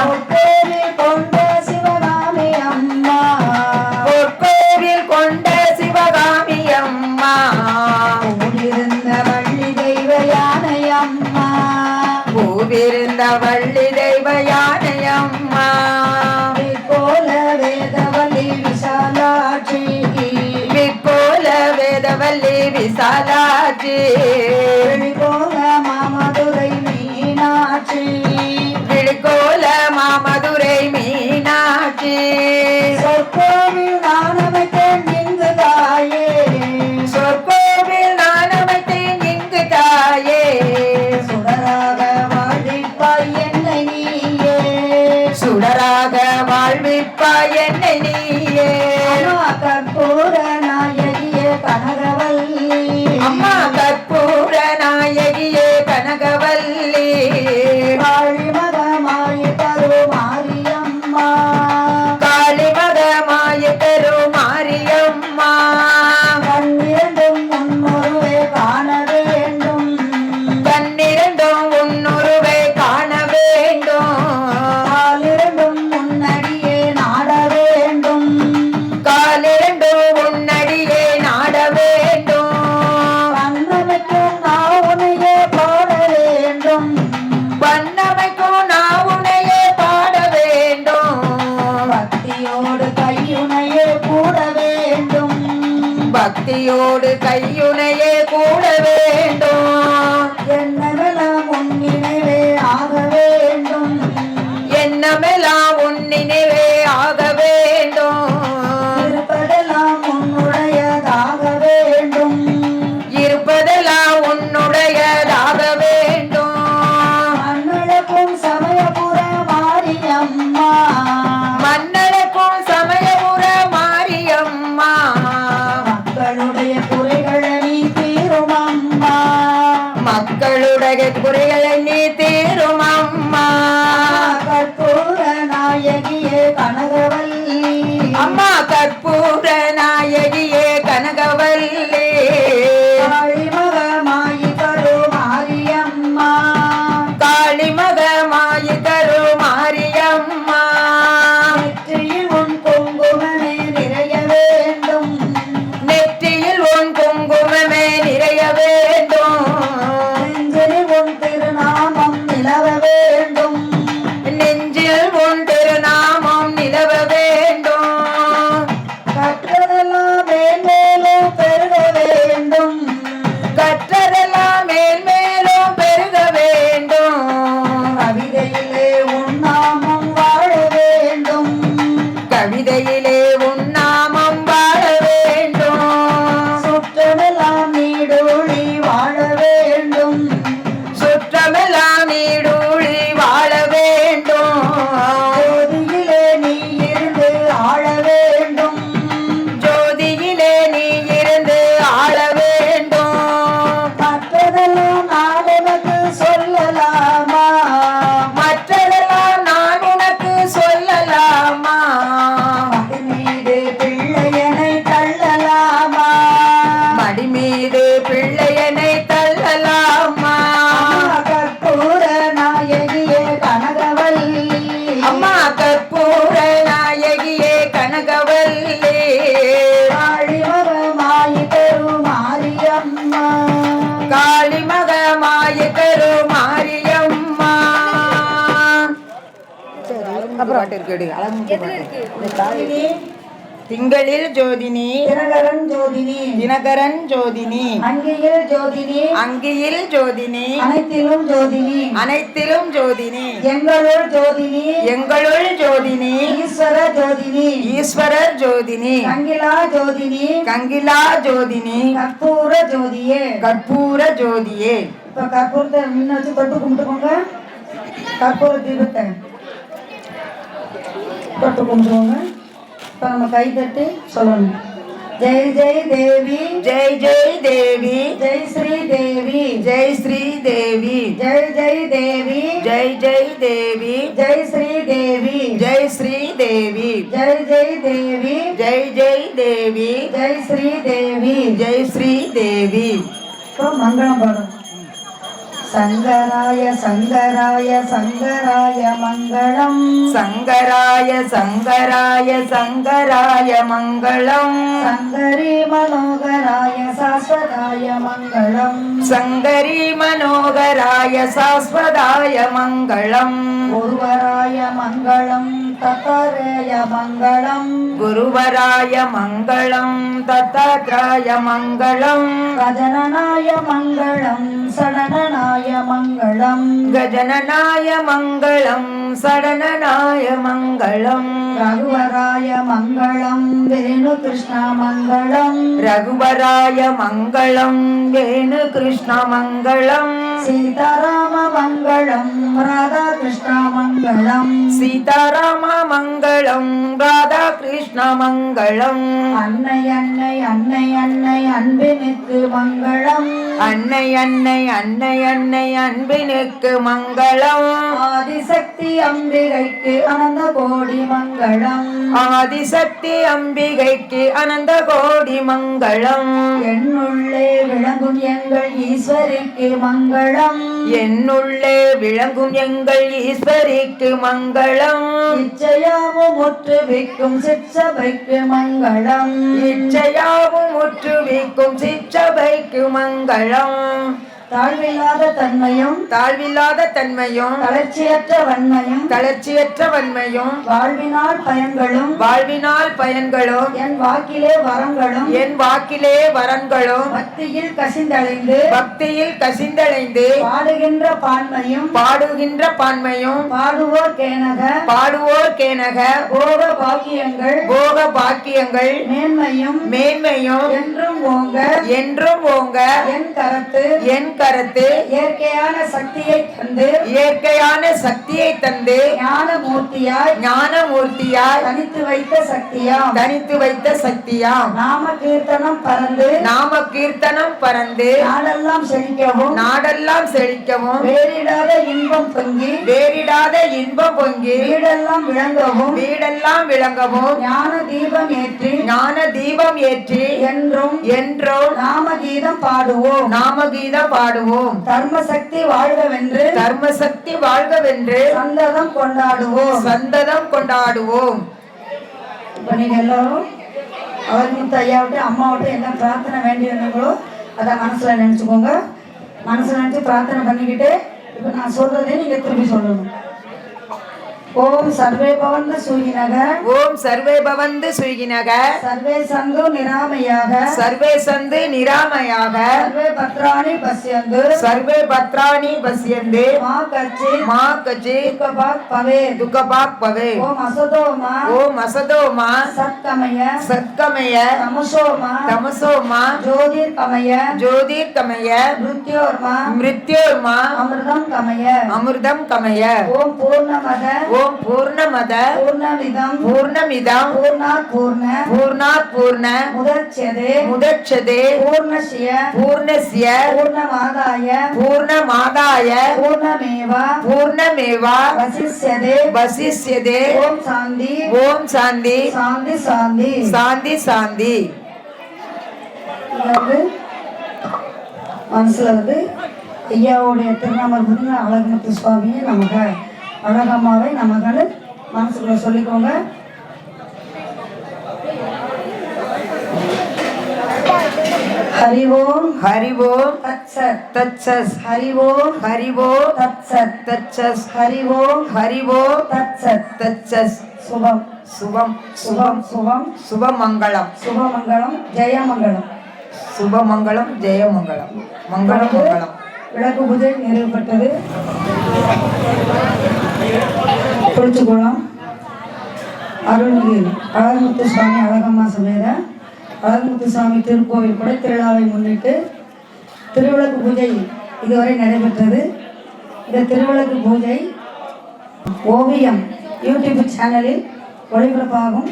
பொற்கோவில் கொண்ட சிவகாமி அம்மா, பொற்கோவில் கொண்ட சிவகாமி அம்மா, பூவிருந்த வள்ளி தெய்வ யானை அம்மா, பூவிருந்த வள்ளி தெய்வ யானை அம்மா, போல வேதவல்லி விசாலாட்சி, விற்போல வேதவல்லி விசாலாட்சி, போல மாமதுரை மீனாட்சி, விழுக்கோல மாமதுரை மீனாட்சி, சொற்கோவில் நான் அமைத்தேன் இங்கு தாயே, சொற்கோவில் நான் அமைத்தேன் இங்கு தாயே, சுடராக வாழ்விப்பாய் என்னை நீயே, சுடராக வாழ்விப்பாய் என்னை நீயே, அம்மா கற்பூர நாயகியே கனகவல்லி, அம்மா கற்பூர நாயகியே குறைகளை நீ தீரும் அம்மா. கற்பூர நாயகியே கனகவல்லி அம்மா கற்பூர நாயகியே கனகவல்லி. காளிமகமாயி கருமாரியம்மா காளிமகமாயி கருமாரியம்மா. நெற்றியில் உன் குங்குமமே நிறைய வேண்டும் நெற்றியில் உன் குங்குமமே நிறைய வேண்டும். நெஞ்சில் உன் திருநாமம் நிலவ வேண்டும் நெஞ்சில் உன் திருநாமம் நிலவ வேண்டும். கற்றதெல்லாம் மேலும் பெருக வேண்டும் கற்றதெல்லாம் மேலும் பெருக வேண்டும். கவிதையிலே உன் நாமம் வாழ வேண்டும் கவிதையிலே உன் நாமம் வாழ வேண்டும். சுற்றமெல்லாம் நீடூழி வாழ வேண்டும் சுற்றமெல்லாம் நீடூழி வாழ வேண்டும். ஜோதியிலே நீ இருந்து ஆள வேண்டும் ஜோதியிலே நீ இருந்து ஆள வேண்டும். மற்றதெல்லாம் நான் உனக்கு சொல்லலாமா மற்றதெல்லாம் நான் உனக்கு சொல்லலாமா. மடி மீது பிள்ளையனை தள்ளலாமா மடி மீது பிள்ளையனை தள்ளலாமா. கற்பூர நாயகியே கனகவல்லி அம்மா கற்பூர நாயகியே கனகவல்லி. காளிமகமாயி பெருமாரியம்மா காளிமகமாய கருமாரியம்மா. அப்புறம் இருக்குடி தாயினி திங்களில் ஜோதினி தினகரன் ஜோதினி தினகரன் ஜோதினி அங்கியில் ஜோதினி அங்கியில் ஜோதினி அனைத்திலும் ஜோதினி அனைத்திலும் ஜோதினி எங்களுள் ஜோதினி எங்களுள் ஜோதினி ஈஸ்வர ஜோதினி ஈஸ்வரர் ஜோதினி கங்கிலா ஜோதினி கங்கிலா ஜோதினி கற்பூர ஜோதியே கற்பூர ஜோதியே. இப்ப கற்பூரத்தை முன்ன வச்சு தொட்டு கும்பிட்டுக்கோங்க கற்பூர தீபத்தை தொட்டு கும்பிட்டுக்கோங்க இப்ப நம்ம கை தட்டி சொல்லணும் ஜெய் ஜெய் தேவி ஜெய் ஜெய் தேவி ஜெய் ஸ்ரீ தேவி ஜெய் ஸ்ரீ தேவி ஜெய் ஜெய் தேவி ஜெய் ஜெய் தேவி ஜெய் ஸ்ரீ தேவி ஜெய் ஸ்ரீ தேவி ஜெய் ஜெய் தேவி ஜெய் ஜெய் தேவி ஜெய் ஸ்ரீ தேவி ஜெய் ஸ்ரீ தேவி. இப்போ மங்களம் பாடும் சங்கராய சங்கராய சங்கராய மங்களம் சங்கராய சங்கராய சங்கராய மங்களம். சங்கரி மனோகராய சாஸ்வதாய மங்களம் சங்கரி மனோகராய சாஸ்வதாய மங்களம். குருவராய மங்களம் தத்தரேய மங்களம் குருவராய மங்களம் தத்தாத்ராய மங்களம். கஜனனாய மங்களம் சடனனாய மங்களம் கஜனனாய மங்களம் சடனனாய மங்களம். ரகுவராய மங்களம் வேணு கிருஷ்ண மங்களம் ரகுவராய மங்களம் வேணு கிருஷ்ண மங்களம். சீதாராம மங்களம் ராதா கிருஷ்ண மங்களம் சீதாராம மங்களம் ராதா கிருஷ்ண மங்களம். அன்னை அன்னை அன்னை அன்னை அன்பினுக்கு மங்களம் அன்னை அன்னை அன்னை அன்னை அன்பினுக்கு மங்களம். ஆதிசக்தி அம்பிகைக்கு அனந்த கோடி மங்களம் ஆதிசக்தி அம்பிகைக்கு அனந்த கோடி மங்களம். என்னுள்ளே விளங்கும் எங்கள் ஈஸ்வரிக்கு மங்களம் என்னுள்ளே விளங்கும் எங்கள் ஈஸ்வரிக்கு மங்களம். இச்சையாவும் முற்றுவிக்கும் சிற்சபைக்கு மங்களம் இச்சையாவும் முற்றுவிக்கும் சிற்றபைக்கு மங்களம். தாழ்வில்லாத தன்மையும் தாழ்வில்லாத தன்மையும் தளர்ச்சியற்ற வன்மையும் தளர்ச்சியற்ற வன்மையும் வாழ்வினால் பயன்களும் வாழ்வினால் பயன்களும் என் வாக்கிலே வரங்களும் என் வாக்கிலே வரன்களும் பக்தியில் கசிந்தடைந்து பக்தியில் கசிந்தடைந்து பாடுகின்ற பான்மையும் பாடுகின்ற பான்மையும் பாடுவோர் கேனக பாடுவோர் கேனக போக பாக்கியங்கள் போக பாக்கியங்கள் மேன்மையும் மேன்மையும் என்றும் ஓங்க என்றும் ஓங்க என் கரத்து என் கருத்து இயற்கையான சக்தியை தந்து இயற்கையான சக்தியை தந்து ஞானமூர்த்தியாய் தனித்து வைத்த சக்தியாம் நாம கீர்த்தனம் பறந்து நாடெல்லாம் செழிக்கவும் வேறிடாத இன்பம் பொங்கி வீடெல்லாம் விளங்கவும் ஞான தீபம் ஏற்றி என்றும் நாமகீதம் பாடுவோம் தர்ம சக்தி வாழ்கவென்று சந்ததம் கொண்டாடுவோம். இப்ப நீங்க எல்லாரும் அவர்கிட்ட ஐயாவிட்ட அம்மாவிட்ட என்ன பிரார்த்தனை வேண்டி வந்தீங்களோ அதை மனசுல நினைச்சுக்கோங்க. மனசுல நினைச்சு பிரார்த்தனை பண்ணிக்கிட்டு இப்ப நான் சொல்றதே நீங்க திருப்பி சொல்லணும். ஓம் சர்வே பவந்து சுயினக சர்வே சந்து நிராமயாக சர்வே பத்ராணி பஸ்யந்து மா கச்சி துக்கபாக் பவே ஓம் அசதோமா சத்கமய தமசோமா ஜோதிர்கமய மிருத்யோர்மா அமிர்தம் கமய ஓம் பூர்ணமத பூர்ணமிதம் பூர்ணாத் பூர்ண முதட்சதே பூர்ணஸ்ய பூர்ணமாதாய பூர்ணமேவா வசிஷ்யதே ஓம் சாந்தி மனசுல வந்து ஐயாவுடைய திருநாம அழகுமுத்து சுவாமியை நமக்கு அழகம்மாவை நமக்கு மனசுக்குள்ள சொல்லிக்கோங்க. ஹரி ஓம் தத்சத் ஹரி ஓம் தத்சத் ஹரி ஓம் தத்சத் சுபமங்கலம் ஜெயமங்கலம் மங்களம் விளக்கு பூஜை நிறைவுபட்டது. குறிச்சிக்குளம் அருள்மிகு அழகுமுத்து சுவாமி அழகம்மா சமேத அழகுமுத்து சுவாமி திருக்கோவில் கூட திருவிழாவை முன்னிட்டு திருவிளக்கு பூஜை இதுவரை நடைபெற்றது. இந்த திருவிளக்கு பூஜை ஓவியம் யூடியூப் சேனலில் ஒளிபரப்பாகும்.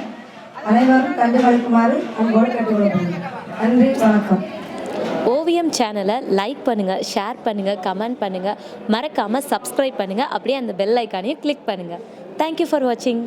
அனைவரும் கண்டுகளிக்குமாறு அன்போடு கேட்டுக்கொள்ளப்படுகிறேன். நன்றி, வணக்கம். ஓவியம் சேனலை லைக் பண்ணுங்கள், ஷேர் பண்ணுங்கள், கமெண்ட் பண்ணுங்கள், மறக்காமல் சப்ஸ்கிரைப் பண்ணுங்கள். அப்படியே அந்த பெல் ஐக்கானையும் கிளிக் பண்ணுங்கள். தேங்க்யூ ஃபார் வாட்சிங்.